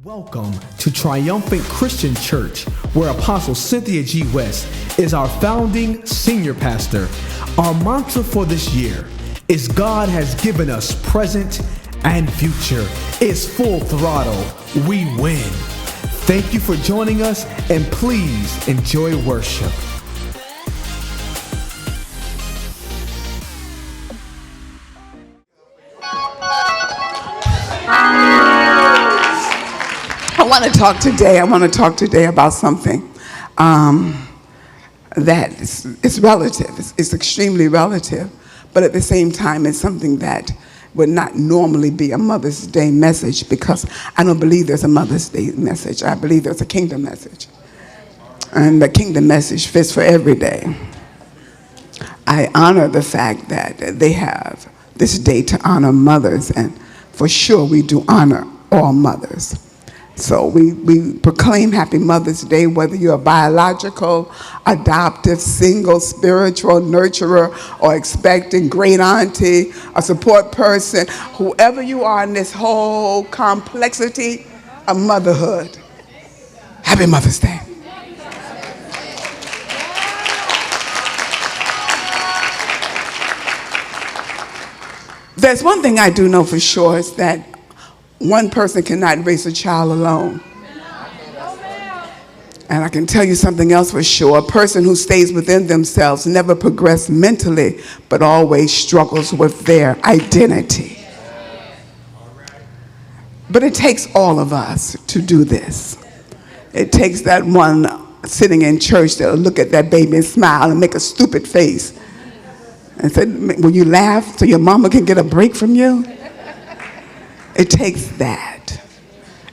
Welcome to Triumphant Christian Church, where Apostle Cynthia G. West is our founding senior pastor. Our mantra for this year is God has given us present and future. It's full throttle. We win. Thank you for joining us, and please enjoy worship. I want to talk today about something that is relative. It's extremely relative, but at the same time, it's something that would not normally be a Mother's Day message, because I don't believe there's a Mother's Day message. I believe there's a kingdom message, and the kingdom message fits for every day. I honor the fact that they have this day to honor mothers, and for sure we do honor all mothers. So we proclaim Happy Mother's Day, whether you're a biological, adoptive, single, spiritual, nurturer, or expecting, great auntie, a support person, whoever you are in this whole complexity of motherhood. Happy Mother's Day. There's one thing I do know for sure, is that one person cannot raise a child alone. And I can tell you something else for sure. A person who stays within themselves never progresses mentally, but always struggles with their identity. But it takes all of us to do this. It takes that one sitting in church that'll look at that baby and smile and make a stupid face and say, "Will you laugh so your mama can get a break from you?" It takes that.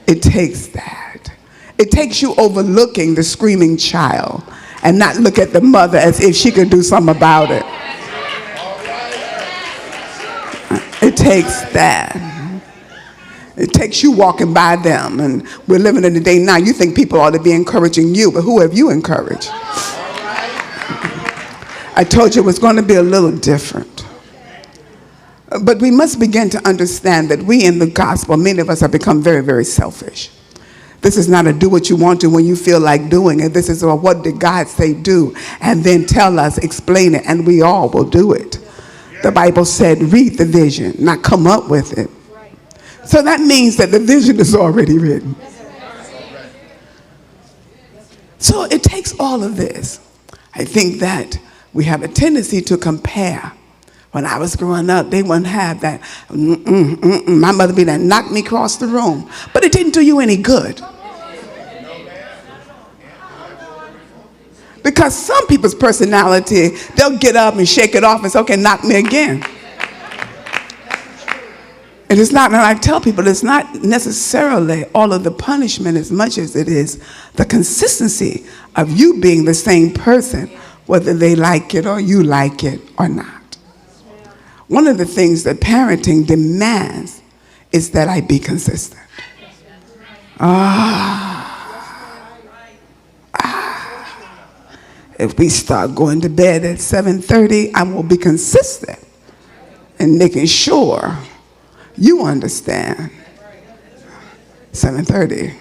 It takes that. It takes you overlooking the screaming child and not look at the mother as if she could do something about it. It takes that. It takes you walking by them, and we're living in the day now. You think people ought to be encouraging you, but who have you encouraged? I told you it was going to be a little different. But we must begin to understand that we in the gospel, many of us have become very, very selfish. This is not a do what you want to when you feel like doing it. This is a what did God say do, and then tell us, explain it, and we all will do it. The Bible said read the vision, not come up with it. So that means that the vision is already written. So it takes all of this. I think that we have a tendency to compare. When I was growing up, they wouldn't have that. My mother be there, knock me across the room. But it didn't do you any good. Because some people's personality, they'll get up and shake it off and say, okay, knock me again. And it's not, and I tell people, it's not necessarily all of the punishment as much as it is the consistency of you being the same person, whether they like it or you like it or not. One of the things that parenting demands is that I be consistent. If we start going to bed at 7:30, I will be consistent in making sure you understand. 7:30.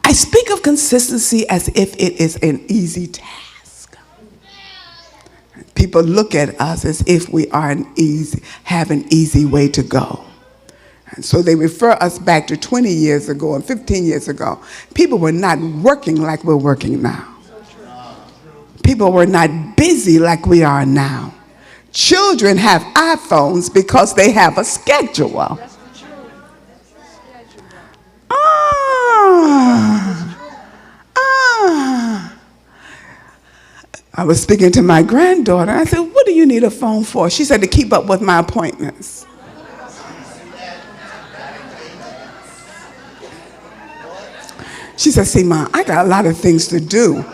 I speak of consistency as if it is an easy task. People look at us as if we are have an easy way to go. And so they refer us back to 20 years ago and 15 years ago. People were not working like we're working now. People were not busy like we are now. Children have iPhones because they have a schedule. I was speaking to my granddaughter. I said, what do you need a phone for? She said, to keep up with my appointments. She said, see, Mom, I got a lot of things to do,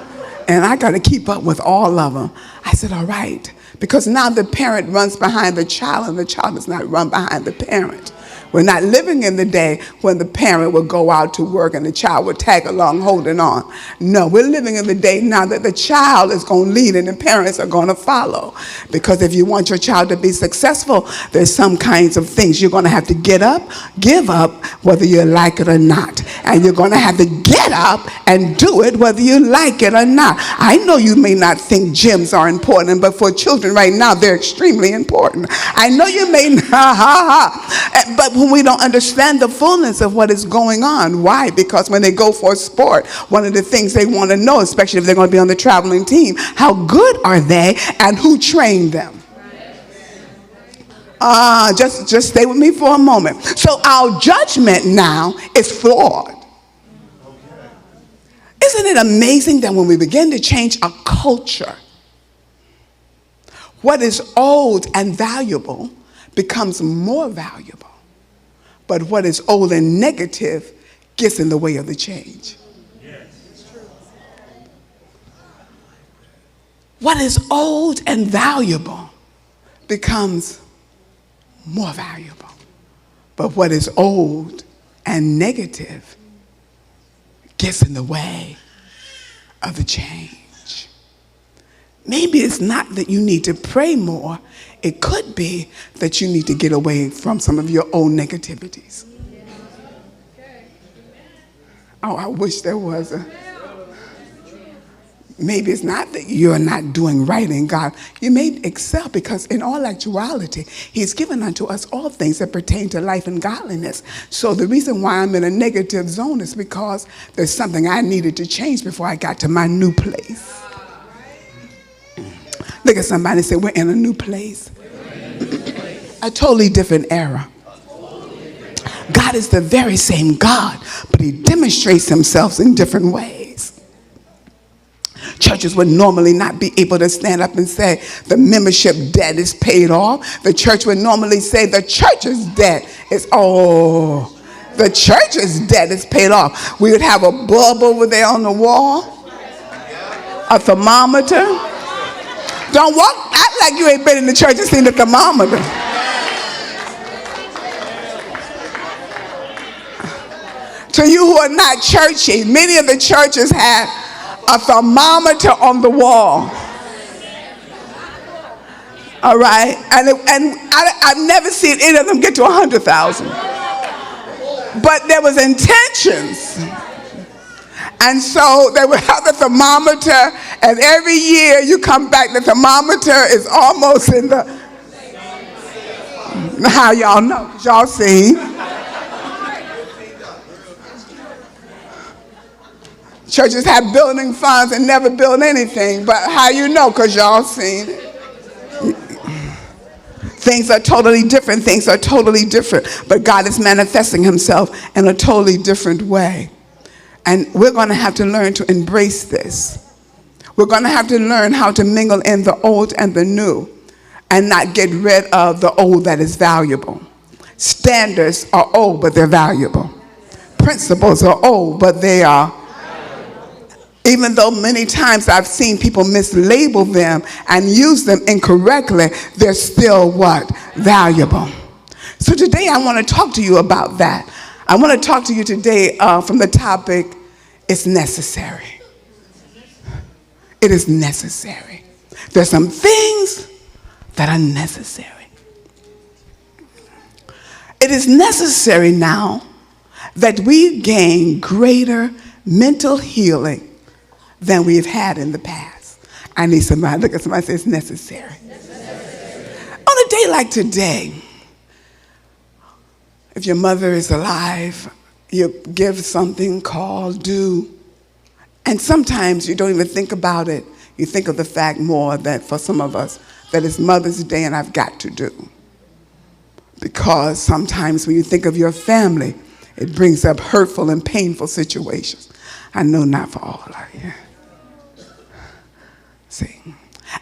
and I got to keep up with all of them. I said, all right. Because now the parent runs behind the child, and the child does not run behind the parent. We're not living in the day when the parent would go out to work and the child would tag along holding on. No, we're living in the day now that the child is going to lead and the parents are going to follow. Because if you want your child to be successful, there's some kinds of things you're going to have to give up, whether you like it or not. And you're going to have to get up and do it whether you like it or not. I know you may not think gyms are important, but for children right now, they're extremely important. I know you may not, but when we don't understand the fullness of what is going on. Why? Because when they go for a sport, one of the things they want to know, especially if they're going to be on the traveling team, how good are they and who trained them? Just stay with me for a moment. So our judgment now is flawed. Isn't it amazing that when we begin to change a culture, what is old and valuable becomes more valuable? But what is old and negative gets in the way of the change. What is old and valuable becomes more valuable. But what is old and negative gets in the way of the change. Maybe it's not that you need to pray more. It could be that you need to get away from some of your own negativities. Oh, I wish there was a... Maybe it's not that you're not doing right in God. You may excel because in all actuality, he's given unto us all things that pertain to life and godliness. So the reason why I'm in a negative zone is because there's something I needed to change before I got to my new place. Look at somebody and say, we're in a new place. A totally different era. God is the very same God, but he demonstrates himself in different ways. Churches would normally not be able to stand up and say the membership debt is paid off. The church would normally say the church's debt is, the church's debt is paid off. We would have a bulb over there on the wall, a thermometer. Don't act like you ain't been in the church and seen the thermometer. To you who are not churchy, many of the churches have a thermometer on the wall. All right? And I've never seen any of them get to 100,000. But there was intentions. And so they would have the thermometer, and every year you come back, the thermometer is almost in the... How y'all know? 'Cause y'all seen. Churches have building funds and never build anything, but how you know? Because y'all seen it. Things are totally different. Things are totally different. But God is manifesting himself in a totally different way. And we're going to have to learn to embrace this. We're going to have to learn how to mingle in the old and the new and not get rid of the old that is valuable. Standards are old, but they're valuable. Principles are old, but they are, even though many times I've seen people mislabel them and use them incorrectly, they're still what? Valuable. So today I want to talk to you about that. I want to talk to you today from the topic, it's necessary. It is necessary. There's some things that are necessary. It is necessary now that we gain greater mental healing than we've had in the past. I need somebody, look at somebody and say it's necessary. On a day like today, if your mother is alive, you give something, call, do. And sometimes you don't even think about it. You think of the fact more that for some of us, that it's Mother's Day and I've got to do. Because sometimes when you think of your family, it brings up hurtful and painful situations. I know not for all of you. See?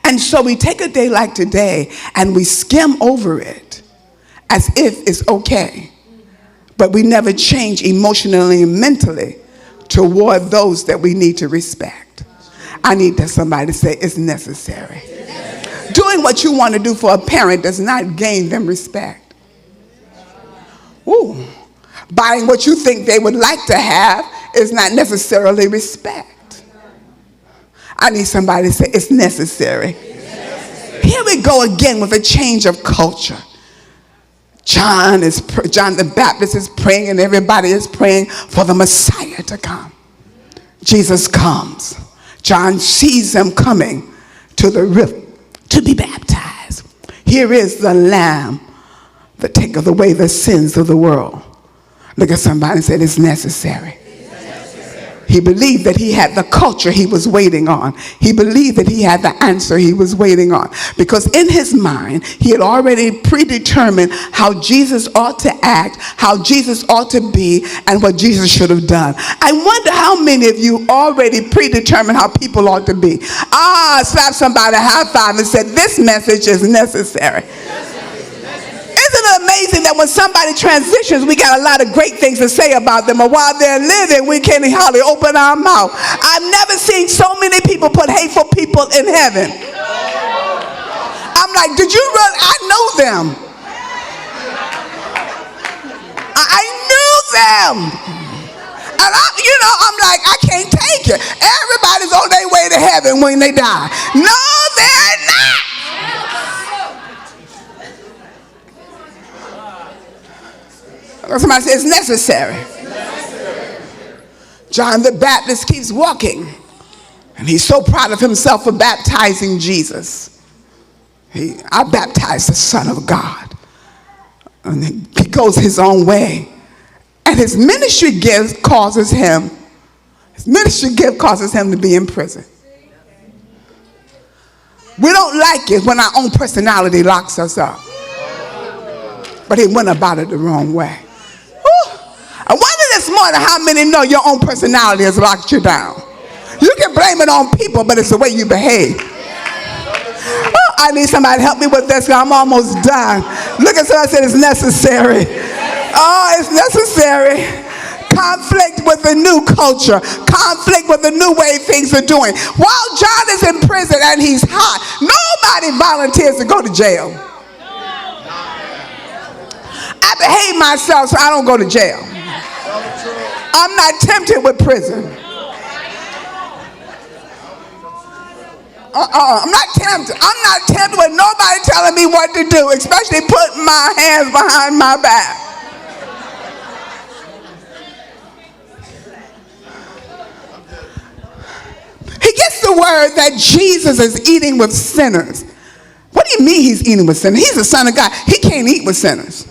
And so we take a day like today and we skim over it as if it's okay. But we never change emotionally and mentally toward those that we need to respect. I need somebody to say it's necessary. Doing what you want to do for a parent does not gain them respect. Ooh, buying what you think they would like to have is not necessarily respect. I need somebody to say it's necessary. Here we go again with a change of culture. John the Baptist is praying, and everybody is praying for the Messiah to come. Jesus comes. John sees him coming to the river to be baptized. Here is the Lamb that taketh away the sins of the world. Look at somebody and say it's necessary. He believed that he had the culture he was waiting on. He believed that he had the answer he was waiting on. Because in his mind, he had already predetermined how Jesus ought to act, how Jesus ought to be, and what Jesus should have done. I wonder how many of you already predetermined how people ought to be. Slap somebody a high five and said, this message is necessary. Isn't it amazing that when somebody transitions, we got a lot of great things to say about them, but while they're living, we can't hardly open our mouth. I've never seen so many people put hateful people in heaven. I'm like, did you really? I know them. I knew them. And I'm like, I can't take it. Everybody's on their way to heaven when they die. No, they're not. Somebody says it's necessary. John the Baptist keeps walking, and he's so proud of himself for baptizing Jesus. I baptized the Son of God. And he goes his own way. And his ministry gift causes him to be in prison. We don't like it when our own personality locks us up. But he went about it the wrong way. I wonder this morning how many know your own personality has locked you down. You can blame it on people, but it's the way you behave. I need somebody to help me with this, because I'm almost done. Look at somebody and say it's necessary. It's necessary. Conflict with the new culture. Conflict with the new way things are doing. While John is in prison and he's hot, nobody volunteers to go to jail. I behave myself so I don't go to jail. I'm not tempted with prison. I'm not tempted. I'm not tempted with nobody telling me what to do, especially putting my hands behind my back. He gets the word that Jesus is eating with sinners. What do you mean he's eating with sinners? He's the Son of God. He can't eat with sinners.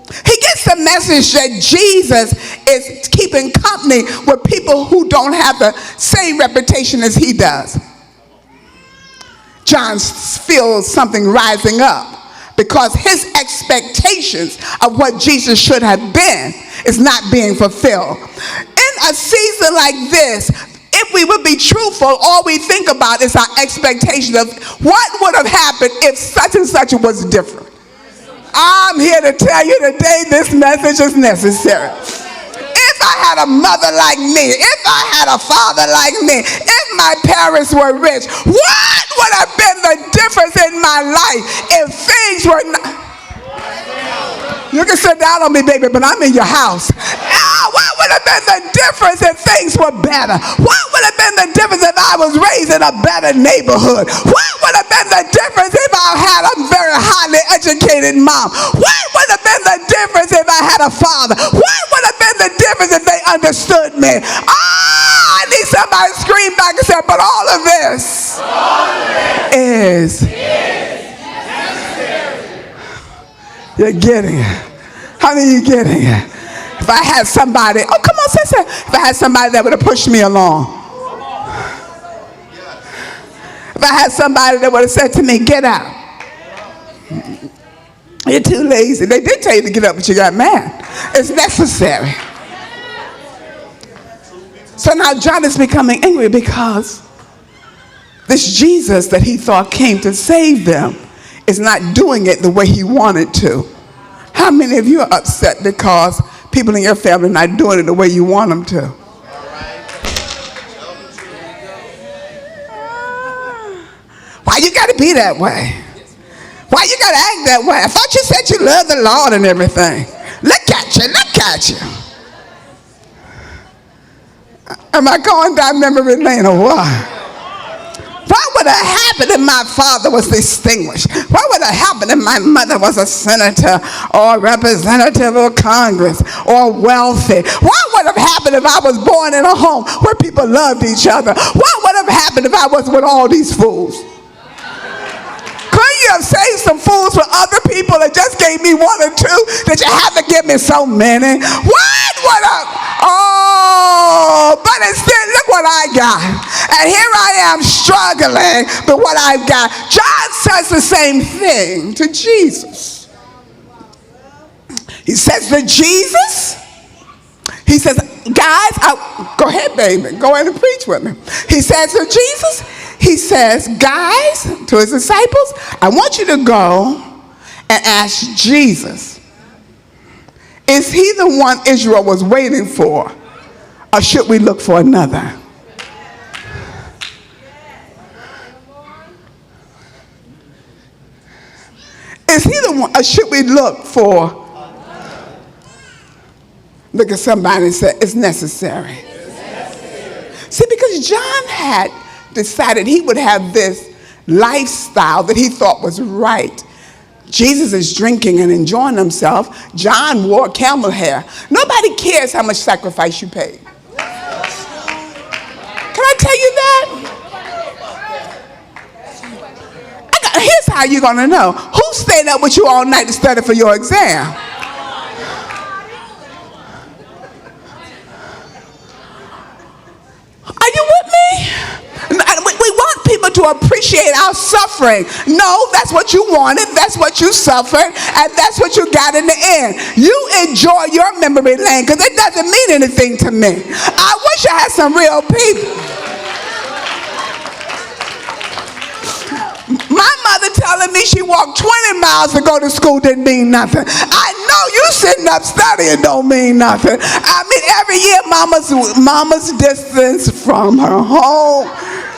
He gets the message that Jesus is keeping company with people who don't have the same reputation as he does. John feels something rising up because his expectations of what Jesus should have been is not being fulfilled. In a season like this, if we would be truthful, all we think about is our expectation of what would have happened if such and such was different. I'm here to tell you today this message is necessary. If I had a mother like me, if I had a father like me, if my parents were rich, what would have been the difference in my life if things were not... You can sit down on me, baby, but I'm in your house. What would have been the difference if things were better? What would have been the difference if I was raised in a better neighborhood? What would have been the difference if I had a very highly educated mom? What would have been the difference if I had a father? What would have been the difference if they understood me? I need somebody to scream back and say, but all of this is necessary. You're getting it. How many of you getting it? If I had somebody, oh come on, sister. If I had somebody that would have pushed me along. If I had somebody that would have said to me, get out. You're too lazy. They did tell you to get up, but you got mad. It's necessary. So now John is becoming angry because this Jesus that he thought came to save them is not doing it the way he wanted to. How many of you are upset because people in your family are not doing it the way you want them to? Why you got to be that way? Why you got to act that way? I thought you said you loved the Lord and everything. Look at you, look at you. Am I going down memory lane or what? What would have happened if my father was distinguished? What would have happened if my mother was a senator or a representative of Congress or wealthy? What would have happened if I was born in a home where people loved each other? What would have happened if I was with all these fools? Couldn't you have saved some fools for other people that just gave me one or two? Did you have to give me so many? What would have... Oh, but instead, look what I got. And here I am struggling with what I've got. John says the same thing to Jesus. He says to Jesus, he says, guys, go ahead, baby. Go ahead and preach with me. He says to Jesus, he says, guys, to his disciples, I want you to go and ask Jesus, is he the one Israel was waiting for, or should we look for another? Is he the one, or should we look for? Look at somebody and say, it's necessary. See, because John had decided he would have this lifestyle that he thought was right. Jesus is drinking and enjoying himself. John wore camel hair. Nobody cares how much sacrifice you paid. Can I tell you that? Here's how you're going to know. Who stayed up with you all night to study for your exam? Are you with me? We want people to appreciate our suffering. No, that's what you wanted, that's what you suffered, and that's what you got in the end. You enjoy your memory lane because it doesn't mean anything to me. I wish I had some real people. My mother telling me she walked 20 miles to go to school didn't mean nothing. I know you sitting up studying don't mean nothing. I mean, every year mama's distance from her home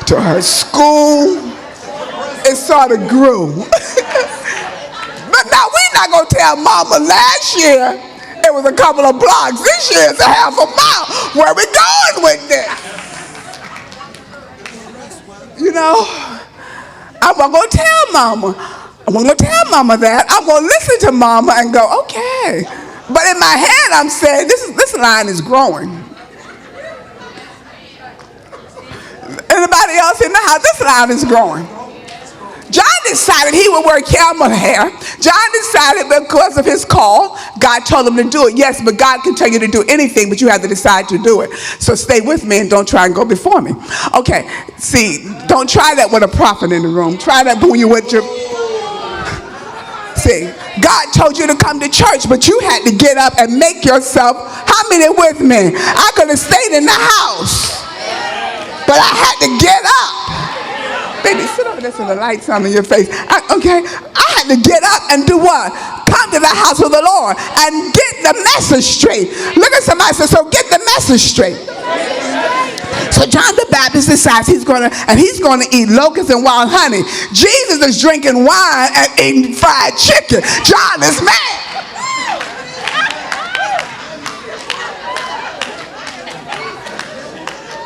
to her school, it sort of grew. But now we're not going to tell mama last year it was a couple of blocks. This year it's a half a mile. Where we going with this? You know? I'm going to tell mama. I'm going to tell mama that. I'm going to listen to mama and go, okay. But in my head, I'm saying, this line is growing. Anybody else in the house? This line is growing. John decided he would wear camel hair. John decided because of his call, God told him to do it. Yes, but God can tell you to do anything, but you have to decide to do it. So stay with me and don't try and go before me. Okay, see, don't try that with a prophet in the room. Try that when you're with your... See, God told you to come to church, but you had to get up and make yourself... How many with me? I could have stayed in the house, but I had to get up. Baby, sit over there so the light's on in your face. Okay, I had to get up and do what? Come to the house of the Lord and get the message straight. Look at somebody and say, so get the message straight. So John the Baptist decides he's going to eat locusts and wild honey. Jesus is drinking wine and eating fried chicken. John is mad.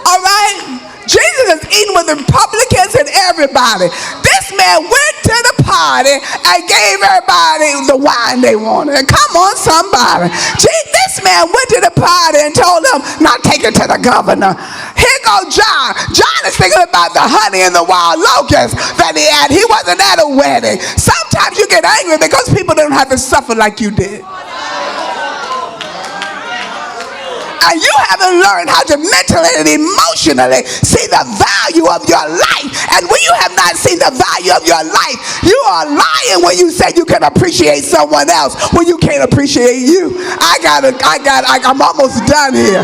All right? Jesus is eating with the Republicans and everybody. This man went to the party and gave everybody the wine they wanted. Come on, somebody. This man went to the party and told them, now take it to the governor. Here goes John. John is thinking about the honey and the wild locusts that he had. He wasn't at a wedding. Sometimes you get angry because people don't have to suffer like you did. And you haven't learned how to mentally and emotionally see the value of your life. And when you have not seen the value of your life, you are lying when you say you can appreciate someone else when you can't appreciate you. I'm almost done here.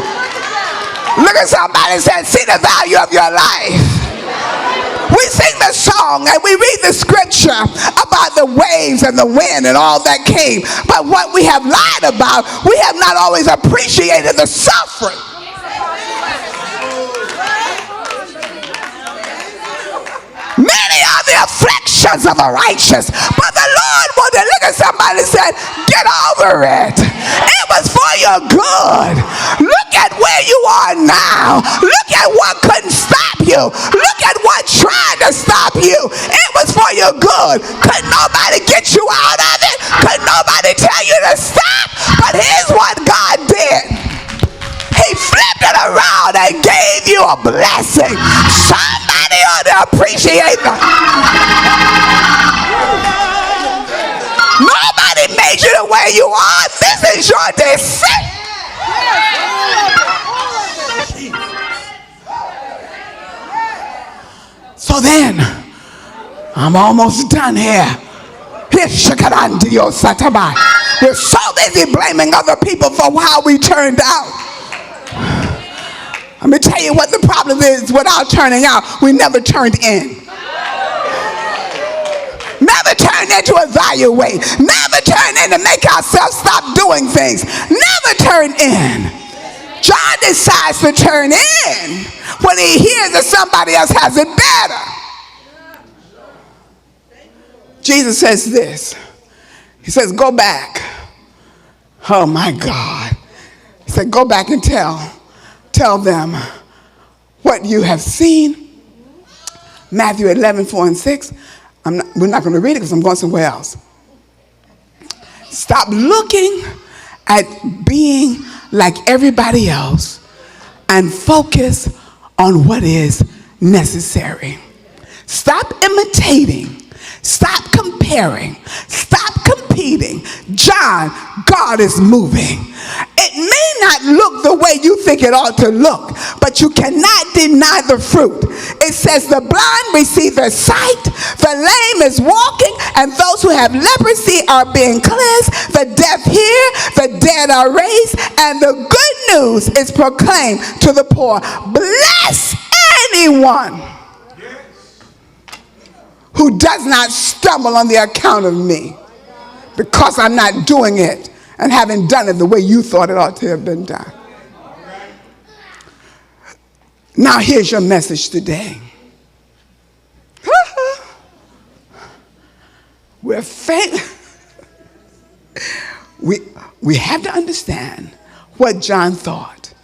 Look at somebody and say, see the value of your life. We sing the song and we read the scripture about the waves and the wind and all that came. But what we have lied about, we have not always appreciated the suffering. Many are the afflictions of the righteous, but the Lord wanted to look at somebody and said, get over it. It was for your good. Look at where you are now. Look at what couldn't stop you. Look at what tried to stop you. It was for your good. Couldn't nobody get you out of it. Couldn't nobody tell you to stop. But here's what God did. He flipped it around and gave you a blessing. Somebody ought to appreciate that. Nobody made you the way you are. This is your decision. So then, I'm almost done here. We're so busy blaming other people for how we turned out. Let me tell you what the problem is without turning out. We never turned in. Never turned in to evaluate. Never turned in to make ourselves stop doing things. Never turned in. John decides to turn in when he hears that somebody else has it better. Jesus says this. He says, go back. Oh my God. He said, go back and tell them what you have seen. Matthew 11:4-6. We're not going to read it because I'm going somewhere else. Stop looking at being like everybody else and focus on what is necessary. Stop imitating. Stop comparing. Stop competing. John, God is moving. It may not look the way you think it ought to look, but you cannot deny the fruit. It says the blind receive their sight, the lame is walking, and those who have leprosy are being cleansed, the deaf hear, the dead are raised, and the good news is proclaimed to the poor. Bless anyone who does not stumble on the account of me, because I'm not doing it and haven't done it the way you thought it ought to have been done. Now here's your message today. We're we have to understand what John thought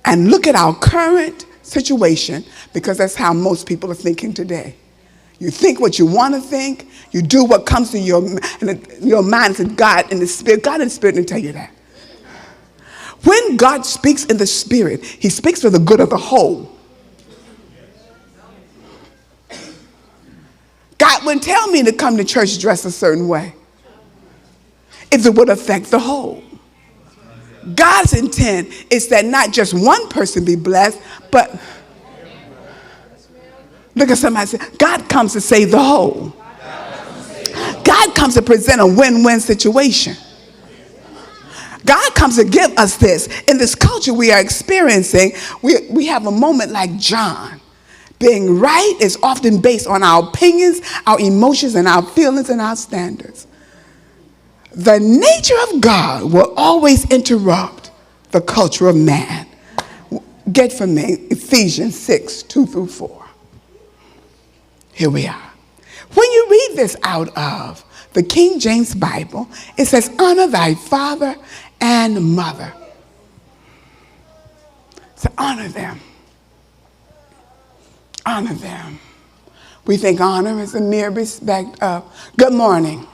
and look at our current situation, because that's how most people are thinking today. You think what you want to think. You do what comes to your mind and God in the Spirit. God in the Spirit didn't tell you that. When God speaks in the Spirit, he speaks for the good of the whole. God wouldn't tell me to come to church dressed a certain way if it would affect the whole. God's intent is that not just one person be blessed, but look at somebody and say, God comes to save the whole. God comes to present a win-win situation. God comes to give us this. In this culture we are experiencing, we have a moment like John. Being right is often based on our opinions, our emotions, and our feelings and our standards. The nature of God will always interrupt the culture of man. Get from me Ephesians 6:2-4. Here we are. When you read this out of the King James Bible, it says, honor thy father and mother. So honor them. Honor them. We think honor is a mere respect of good morning.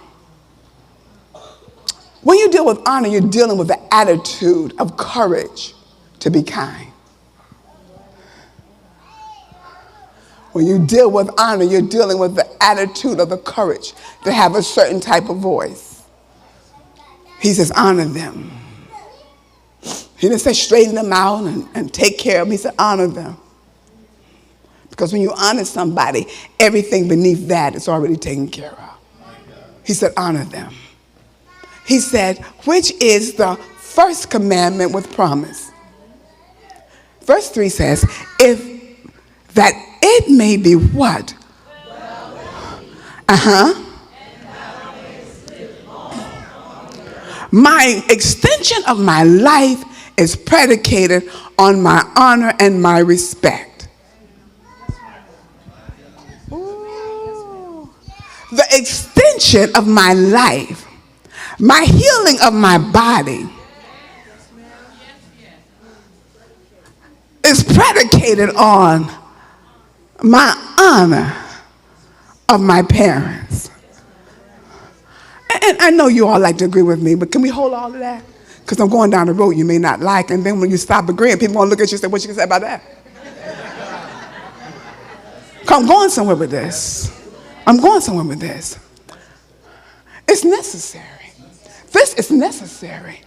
When you deal with honor, you're dealing with the attitude of courage to be kind. When you deal with honor, you're dealing with the attitude of the courage to have a certain type of voice. He says, honor them. He didn't say straighten them out and take care of them. He said, honor them. Because when you honor somebody, everything beneath that is already taken care of. He said, honor them. He said, which is the first commandment with promise. Verse 3 says, if that it may be what? My extension of my life is predicated on my honor and my respect. Ooh. the extension of my life, my healing of my body is predicated on my honor of my parents. And I know you all like to agree with me, but can we hold all of that? Because I'm going down the road you may not like, and then when you stop agreeing, people want to look at you and say, what you can say about that? I'm going somewhere with this. I'm going somewhere with this. It's necessary. This is necessary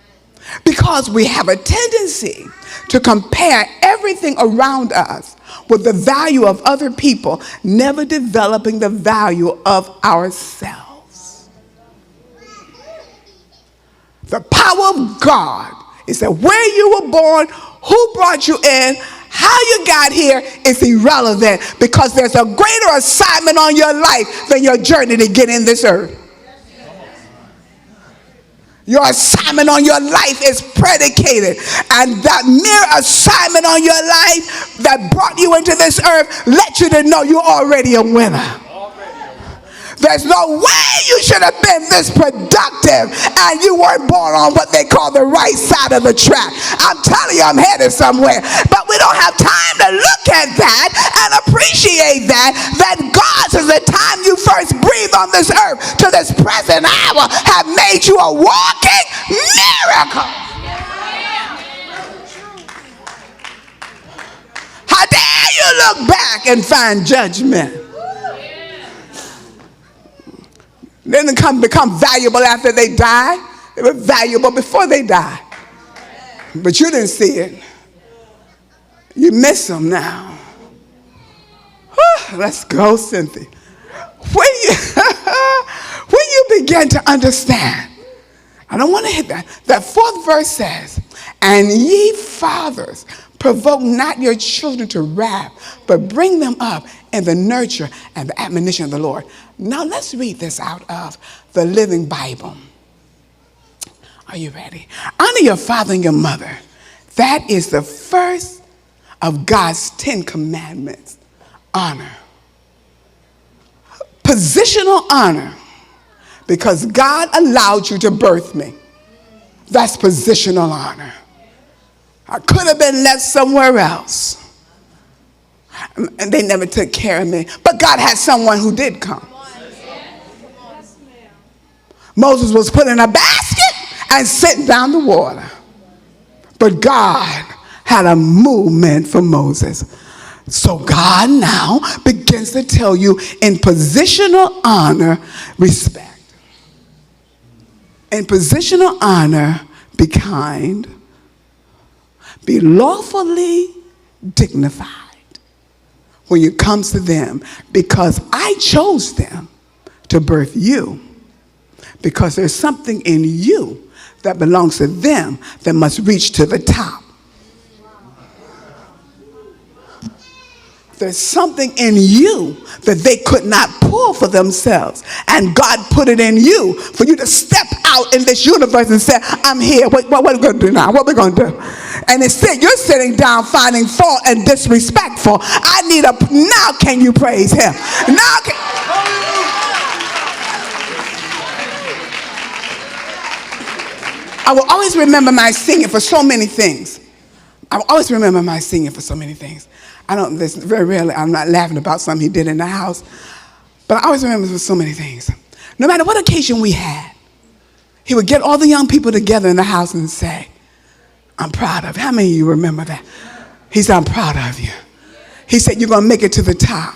because we have a tendency to compare everything around us with the value of other people, never developing the value of ourselves. The power of God is that where you were born, who brought you in, how you got here is irrelevant because there's a greater assignment on your life than your journey to get in this earth. Your assignment on your life is predicated, and that mere assignment on your life that brought you into this earth lets you to know you're already a winner. There's no way you should have been this productive and you weren't born on what they call the right side of the track. I'm telling you, I'm headed somewhere. But we don't have time to look at that and appreciate that God, since the time you first breathed on this earth to this present hour, have made you a walking miracle. How dare you look back and find judgment? They didn't become valuable after they died. They were valuable before they died. But you didn't see it. You miss them now. Let's go, Cynthia. When you begin to understand, I don't want to hit that. That fourth verse says, and ye fathers, provoke not your children to wrath, but bring them up in the nurture and the admonition of the Lord. Now let's read this out of the Living Bible. Are you ready? Honor your father and your mother. That is the first of God's 10 commandments. Honor. Positional honor. Because God allowed you to birth me. That's positional honor. I could have been left somewhere else. And they never took care of me. But God had someone who did come. Moses was put in a basket and sent down the water. But God had a movement for Moses. So God now begins to tell you in positional honor, respect. In positional honor, be kind. Be lawfully dignified when it comes to them, because I chose them to birth you, because there's something in you that belongs to them that must reach to the top. There's something in you that they could not pull for themselves. And God put it in you for you to step out in this universe and say, I'm here. What are we going to do now? What are we going to do? And instead, you're sitting down finding fault and disrespectful. Now can you praise him? I will always remember my singing for so many things. This very rarely, I'm not laughing about something he did in the house, but I always remember for so many things. No matter what occasion we had, he would get all the young people together in the house and say, I'm proud of you. How many of you remember that? He said, I'm proud of you. He said, you're going to make it to the top.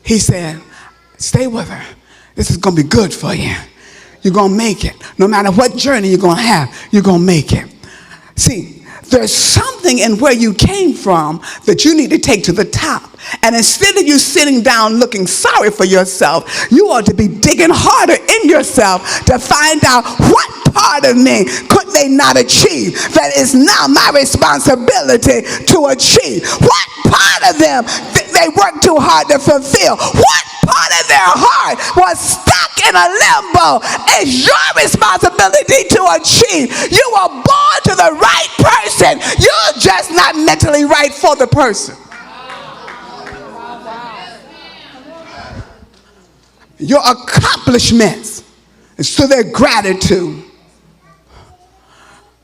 He said, stay with her. This is going to be good for you. You're going to make it. No matter what journey you're going to have, you're going to make it. See, there's something in where you came from that you need to take to the top. And instead of you sitting down looking sorry for yourself, you ought to be digging harder in yourself to find out what part of me could they not achieve that is now my responsibility to achieve. What part of them they worked too hard to fulfill? What part of their heart was stuck in a limbo? It's your responsibility to achieve. You were born to the right person. You're just not mentally right for the person. your accomplishments, is to their gratitude.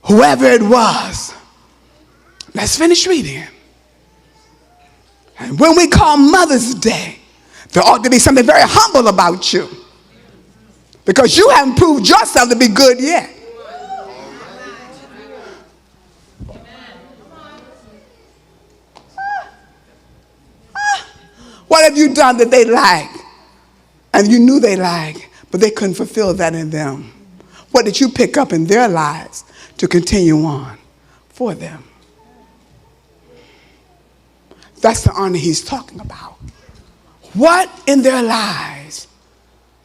Whoever it was. Let's finish reading. And when we call Mother's Day, there ought to be something very humble about you, because you haven't proved yourself to be good yet. What have you done that they like and you knew they like, but they couldn't fulfill that in them? What did you pick up in their lives to continue on for them? That's the honor he's talking about. What in their lives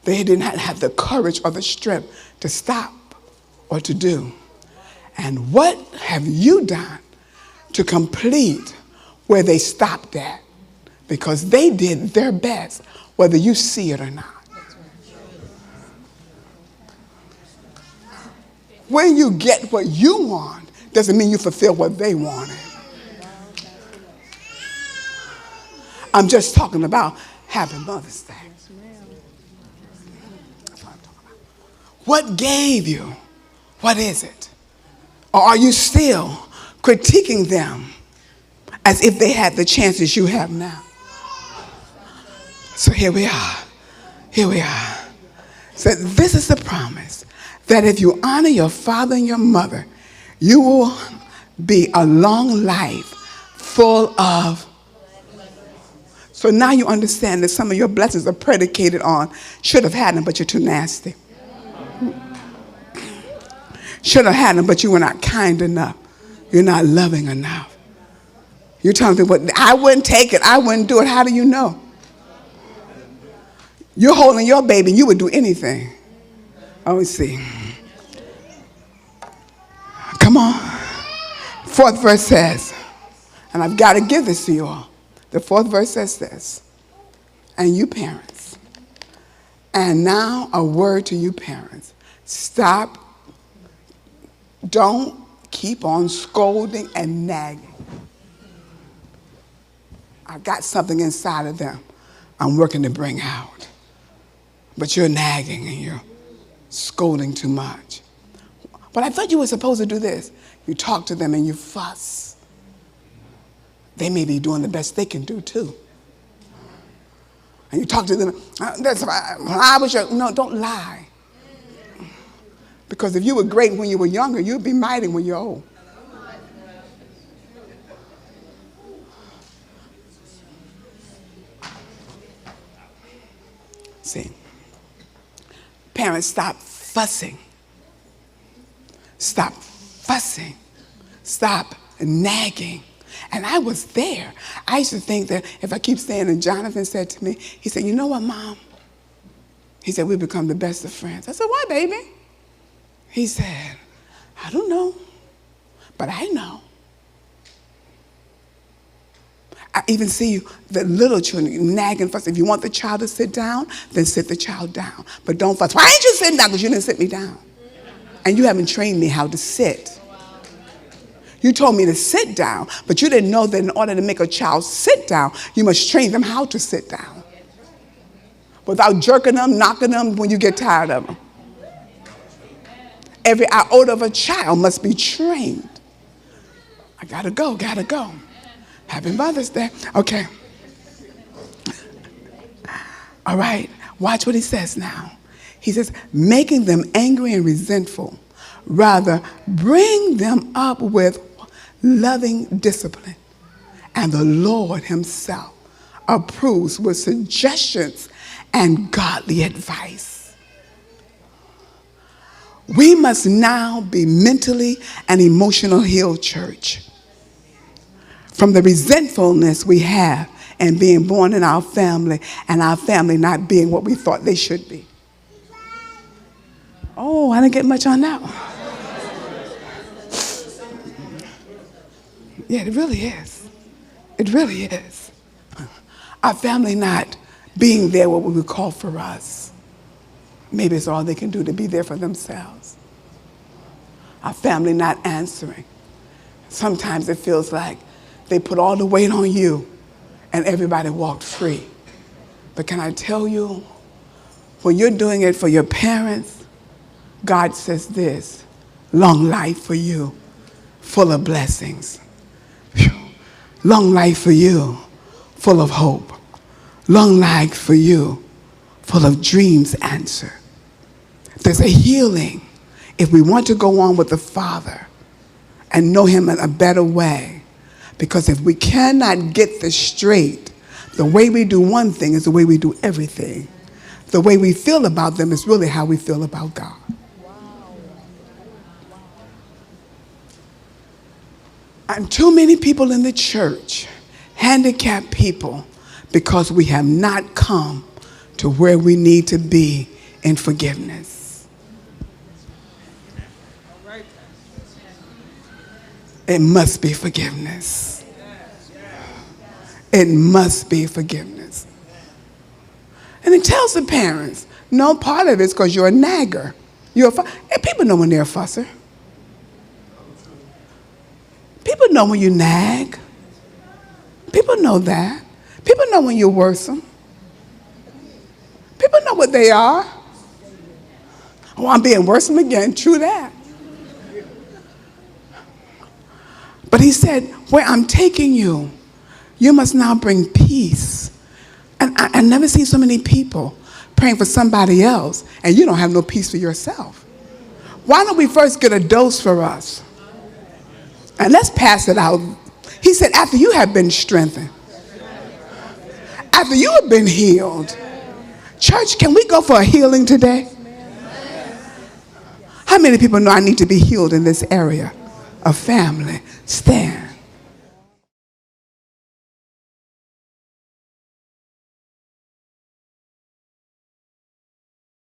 they did not have the courage or the strength to stop or to do? And what have you done to complete where they stopped at? Because they did their best, whether you see it or not. When you get what you want, doesn't mean you fulfill what they wanted. I'm just talking about Happy Mother's Day. That's what I'm talking about. What gave you? What is it? Or are you still critiquing them as if they had the chances you have now? So here we are. Here we are. So this is the promise, that if you honor your father and your mother, you will be a long life full of. So now you understand that some of your blessings are predicated on should have had them, but you're too nasty. Should have had them, but you were not kind enough. You're not loving enough. You're telling people, I wouldn't take it. I wouldn't do it. How do you know? You're holding your baby and you would do anything. Oh, let's see. Come on. 4th verse says, and I've got to give this to you all. The 4th verse says this, and you parents, and now a word to you parents, stop, don't keep on scolding and nagging. I got something inside of them I'm working to bring out, but you're nagging and you're scolding too much. But I thought you were supposed to do this. You talk to them and you fuss. They may be doing the best they can do too. And you talk to them, no, don't lie. Because if you were great when you were younger, you'd be mighty when you're old. See, parents, stop fussing. Stop fussing. Stop nagging. And I was there. I used to think that if I keep saying, and Jonathan said to me, he said, you know what, Mom? He said, we become the best of friends. I said, why, baby? He said, I don't know, but I know. I even see the little children nagging, fuss. If you want the child to sit down, then sit the child down. But don't fuss. Why ain't you sitting down? Because you didn't sit me down. And you haven't trained me how to sit. You told me to sit down, but you didn't know that in order to make a child sit down, you must train them how to sit down. Without jerking them, knocking them when you get tired of them. Every iota of a child must be trained. I gotta go. Happy Mother's Day. Okay. All right. Watch what he says now. He says, making them angry and resentful. Rather, bring them up with loving discipline. And the Lord himself approves with suggestions and godly advice. We must now be mentally and emotionally healed, church, from the resentfulness we have and being born in our family and our family not being what we thought they should be. Oh, I didn't get much on that one. Yeah, it really is. It really is. Our family not being there what we would call for us. Maybe it's all they can do to be there for themselves. Our family not answering. Sometimes it feels like they put all the weight on you and everybody walked free. But can I tell you, when you're doing it for your parents, God says this: long life for you, full of blessings. Whew. Long life for you, full of hope. Long life for you, full of dreams answered. There's a healing if we want to go on with the Father and know him in a better way. Because if we cannot get this straight, the way we do one thing is the way we do everything. The way we feel about them is really how we feel about God. And too many people in the church, handicapped people, because we have not come to where we need to be in forgiveness. It must be forgiveness. It must be forgiveness. And it tells the parents, no, part of it is because you're a nagger. And people know when they're a fusser. People know when you nag. People know that. People know when you're worrisome. People know what they are. Oh, I'm being worrisome again. True that. But he said, where I'm taking you, you must now bring peace. And I've never seen so many people praying for somebody else, and you don't have no peace for yourself. Why don't we first get a dose for us? And let's pass it out. He said, after you have been strengthened, after you have been healed. Church, can we go for a healing today? How many people know I need to be healed in this area of family? Stand.